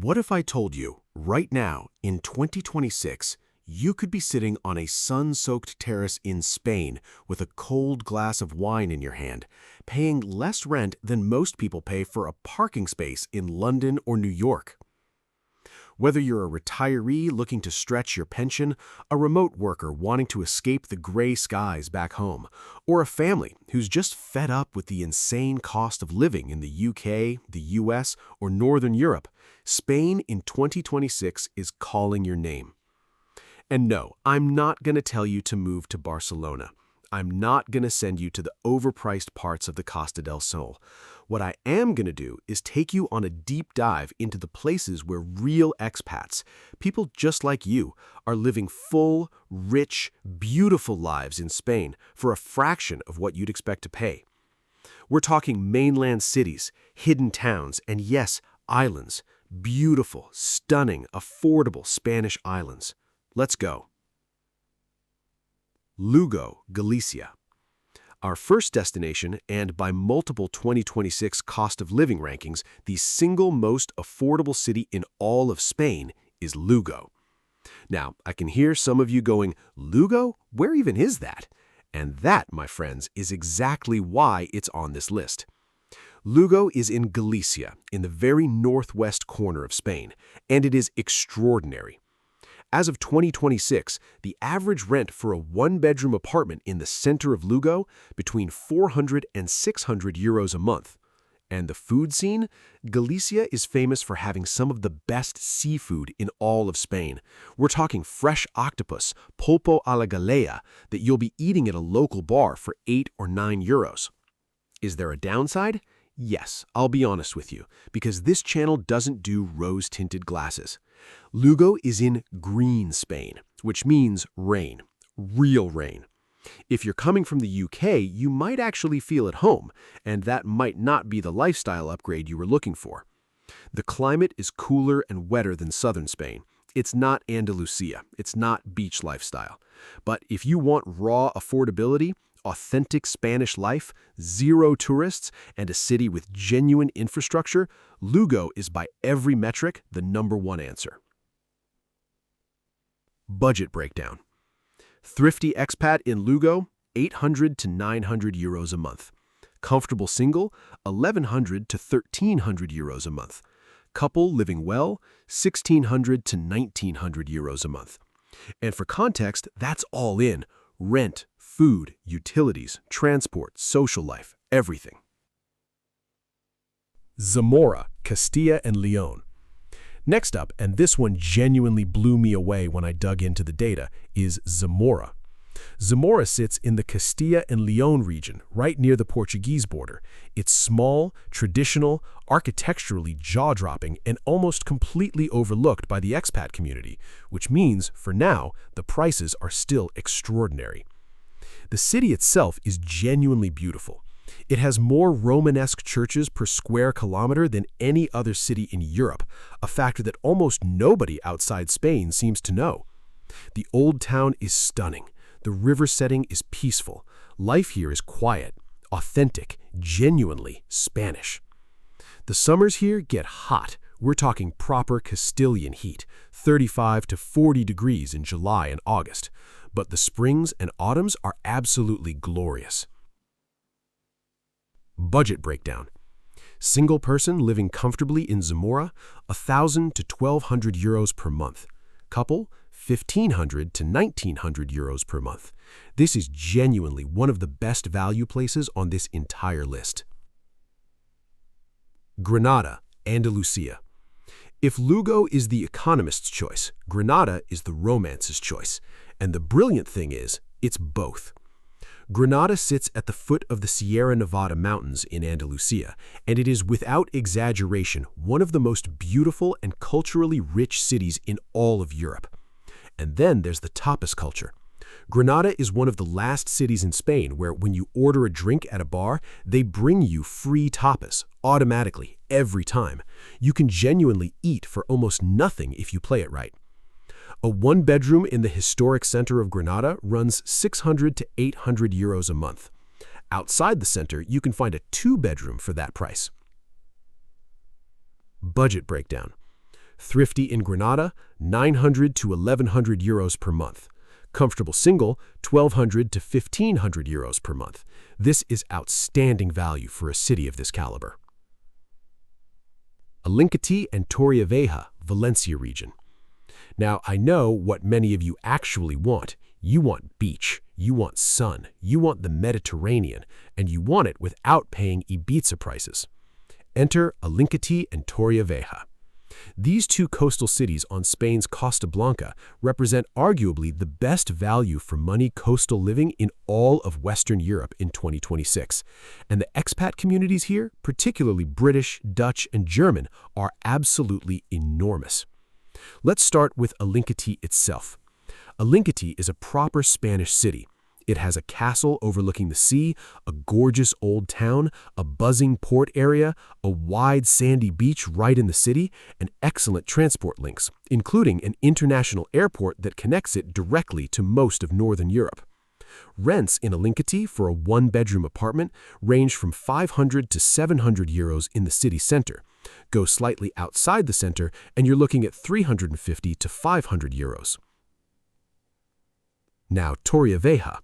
What if I told you, right now, in 2026, you could be sitting on a sun-soaked terrace in Spain with a cold glass of wine in your hand, paying less rent than most people pay for a parking space in London or New York? Whether you're a retiree looking to stretch your pension, a remote worker wanting to escape the gray skies back home, or a family who's just fed up with the insane cost of living in the UK, the US, or Northern Europe, Spain in 2026 is calling your name. And no, I'm not going to tell you to move to Barcelona. I'm not going to send you to the overpriced parts of the Costa del Sol. What I am going to do is take you on a deep dive into the places where real expats, people just like you, are living full, rich, beautiful lives in Spain for a fraction of what you'd expect to pay. We're talking mainland cities, hidden towns, and yes, islands. Beautiful, stunning, affordable Spanish islands. Let's go. Lugo, Galicia. Our first destination, and by multiple 2026 cost of living rankings, the single most affordable city in all of Spain is Lugo. Now, I can hear some of you going, Lugo? Where even is that? And that, my friends, is exactly why it's on this list. Lugo is in Galicia, in the very northwest corner of Spain, and it is extraordinary. As of 2026, the average rent for a one-bedroom apartment in the center of Lugo between 400 and 600 euros a month. And the food scene? Galicia is famous for having some of the best seafood in all of Spain. We're talking fresh octopus, pulpo a la galea, that you'll be eating at a local bar for 8 or 9 euros. Is there a downside? Yes, I'll be honest with you, because this channel doesn't do rose-tinted glasses. Lugo is in green Spain, which means rain, real rain. If you're coming from the UK, you might actually feel at home, and that might not be the lifestyle upgrade you were looking for. The climate is cooler and wetter than southern Spain. It's not Andalusia, it's not beach lifestyle. But if you want raw affordability, authentic Spanish life, zero tourists, and a city with genuine infrastructure, Lugo is by every metric the #1 answer. Budget breakdown. Thrifty expat in Lugo, 800 to 900 euros a month. Comfortable single, 1100 to 1300 euros a month. Couple living well, 1600 to 1900 euros a month. And for context, that's all in. Rent, food, utilities, transport, social life, everything. Zamora, Castilla and León. Next up, and this one genuinely blew me away when I dug into the data, is Zamora. Zamora sits in the Castilla and León region, right near the Portuguese border. It's small, traditional, architecturally jaw-dropping, and almost completely overlooked by the expat community, which means, for now, the prices are still extraordinary. The city itself is genuinely beautiful. It has more Romanesque churches per square kilometer than any other city in Europe, a factor that almost nobody outside Spain seems to know. The old town is stunning. The river setting is peaceful. Life here is quiet, authentic, genuinely Spanish. The summers here get hot. We're talking proper Castilian heat, 35 to 40 degrees in July and August. But the springs and autumns are absolutely glorious. Budget breakdown. Single person living comfortably in Zamora, 1,000 to 1,200 euros per month. Couple, 1,500 to 1,900 euros per month. This is genuinely one of the best value places on this entire list. Granada, Andalusia. If Lugo is the economist's choice, Granada is the romance's choice. And the brilliant thing is, it's both. Granada sits at the foot of the Sierra Nevada mountains in Andalusia, and it is without exaggeration one of the most beautiful and culturally rich cities in all of Europe. And then there's the tapas culture. Granada is one of the last cities in Spain where when you order a drink at a bar, they bring you free tapas, automatically, every time. You can genuinely eat for almost nothing if you play it right. A one-bedroom in the historic center of Granada runs 600 to 800 euros a month. Outside the center, you can find a two-bedroom for that price. Budget breakdown. Thrifty in Granada, 900 to 1100 euros per month. Comfortable single, 1200 to 1500 euros per month. This is outstanding value for a city of this caliber. Alicante and Torrevieja, Valencia region. Now, I know what many of you actually want. You want beach, you want sun, you want the Mediterranean, and you want it without paying Ibiza prices. Enter Alicante and Torrevieja. These two coastal cities on Spain's Costa Blanca represent arguably the best value for money coastal living in all of Western Europe in 2026. And the expat communities here, particularly British, Dutch, and German, are absolutely enormous. Let's start with Alicante itself. Alicante is a proper Spanish city. It has a castle overlooking the sea, a gorgeous old town, a buzzing port area, a wide sandy beach right in the city, and excellent transport links, including an international airport that connects it directly to most of Northern Europe. Rents in Alicante for a one-bedroom apartment range from 500 to 700 euros in the city center. Go slightly outside the center, and you're looking at 350 to 500 euros. Now, Torrevieja.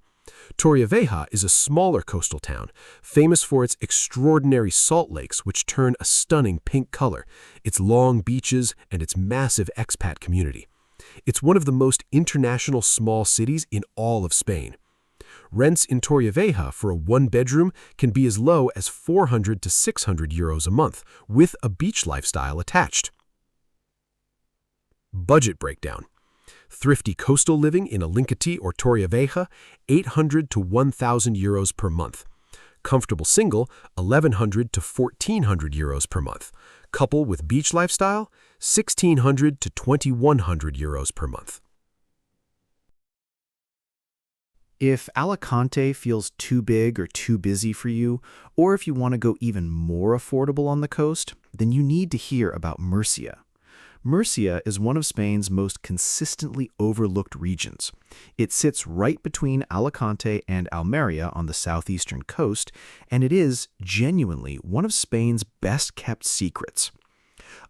Torrevieja is a smaller coastal town, famous for its extraordinary salt lakes which turn a stunning pink color, its long beaches, and its massive expat community. It's one of the most international small cities in all of Spain. Rents in Torrevieja for a one-bedroom can be as low as 400 to 600 euros a month, with a beach lifestyle attached. Budget breakdown. Thrifty coastal living in Alicante or Torrevieja, 800 to 1,000 euros per month. Comfortable single, 1,100 to 1,400 euros per month. Couple with beach lifestyle, 1,600 to 2,100 euros per month. If Alicante feels too big or too busy for you, or if you want to go even more affordable on the coast, then you need to hear about Murcia. Murcia is one of Spain's most consistently overlooked regions. It sits right between Alicante and Almeria on the southeastern coast, and it is genuinely one of Spain's best-kept secrets.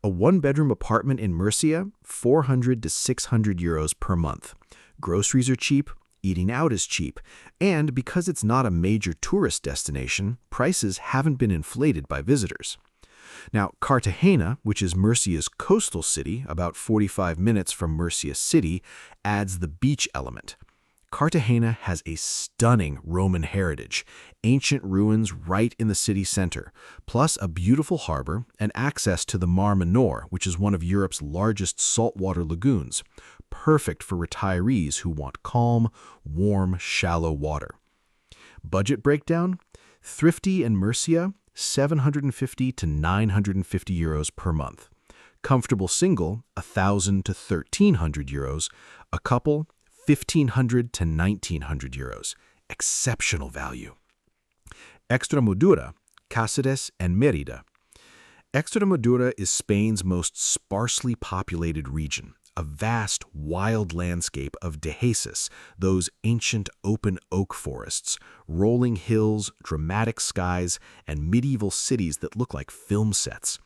A one-bedroom apartment in Murcia, 400 to 600 euros per month. Groceries are cheap, eating out is cheap, and because it's not a major tourist destination, prices haven't been inflated by visitors. Now, Cartagena, which is Murcia's coastal city, about 45 minutes from Murcia City, adds the beach element. Cartagena has a stunning Roman heritage, ancient ruins right in the city center, plus a beautiful harbor and access to the Mar Menor, which is one of Europe's largest saltwater lagoons, perfect for retirees who want calm, warm, shallow water. Budget breakdown: Thrifty in Murcia, 750 to 950 euros per month. Comfortable single, 1,000 to 1,300 euros. A couple, 1,500 to 1,900 euros. Exceptional value. Extremadura, Cáceres, and Mérida. Extremadura is Spain's most sparsely populated region, a vast, wild landscape of dehesas, those ancient open oak forests, rolling hills, dramatic skies, and medieval cities that look like film sets.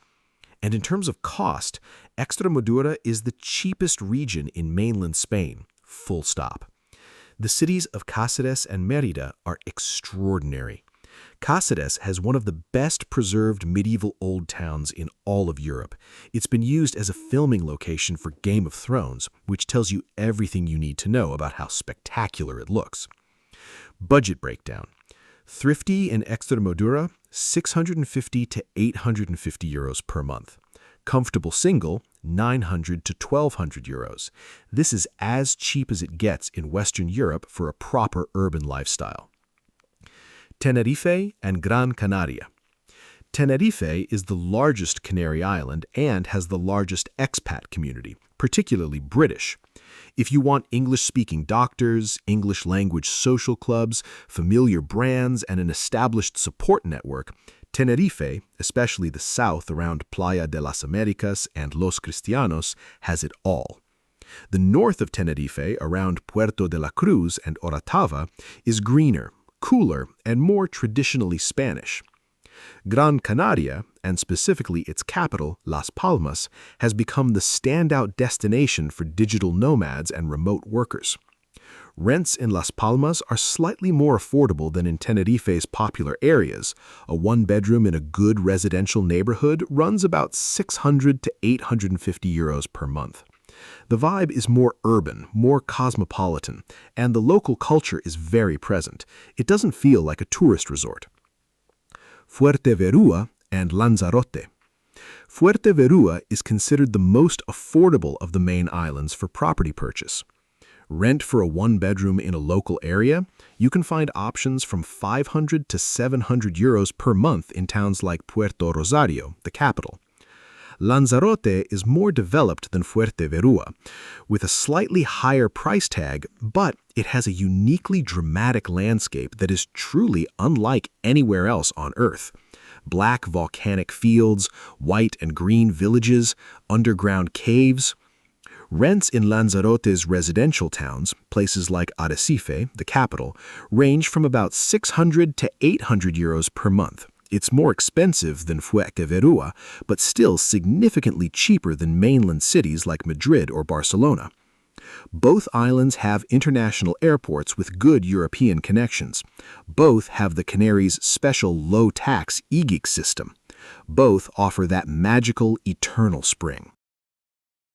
And in terms of cost, Extremadura is the cheapest region in mainland Spain, full stop. The cities of Cáceres and Mérida are extraordinary. Cáceres has one of the best preserved medieval old towns in all of Europe. It's been used as a filming location for Game of Thrones, which tells you everything you need to know about how spectacular it looks. Budget breakdown. Thrifty in Extremadura, 650 to 850 euros per month. Comfortable single, 900 to 1,200 euros. This is as cheap as it gets in Western Europe for a proper urban lifestyle. Tenerife and Gran Canaria. Tenerife is the largest Canary island and has the largest expat community, particularly British. If you want English-speaking doctors, English-language social clubs, familiar brands, and an established support network, Tenerife, especially the south around Playa de las Américas and Los Cristianos, has it all. The north of Tenerife, around Puerto de la Cruz and Orotava, is greener, cooler, and more traditionally Spanish. Gran Canaria, and specifically its capital, Las Palmas, has become the standout destination for digital nomads and remote workers. Rents in Las Palmas are slightly more affordable than in Tenerife's popular areas. A one-bedroom in a good residential neighborhood runs about 600 to 850 euros per month. The vibe is more urban, more cosmopolitan, and the local culture is very present. It doesn't feel like a tourist resort. Fuerteventura and Lanzarote. Fuerteventura is considered the most affordable of the main islands for property purchase. Rent for a one-bedroom in a local area, you can find options from 500 to 700 euros per month in towns like Puerto Rosario, the capital. Lanzarote is more developed than Fuerteventura, with a slightly higher price tag, but it has a uniquely dramatic landscape that is truly unlike anywhere else on Earth. Black volcanic fields, white and green villages, underground caves. Rents in Lanzarote's residential towns, places like Arrecife, the capital, range from about 600 to 800 euros per month. It's more expensive than Fuerteventura, but still significantly cheaper than mainland cities like Madrid or Barcelona. Both islands have international airports with good European connections. Both have the Canaries' special low-tax EGIC system. Both offer that magical, eternal spring.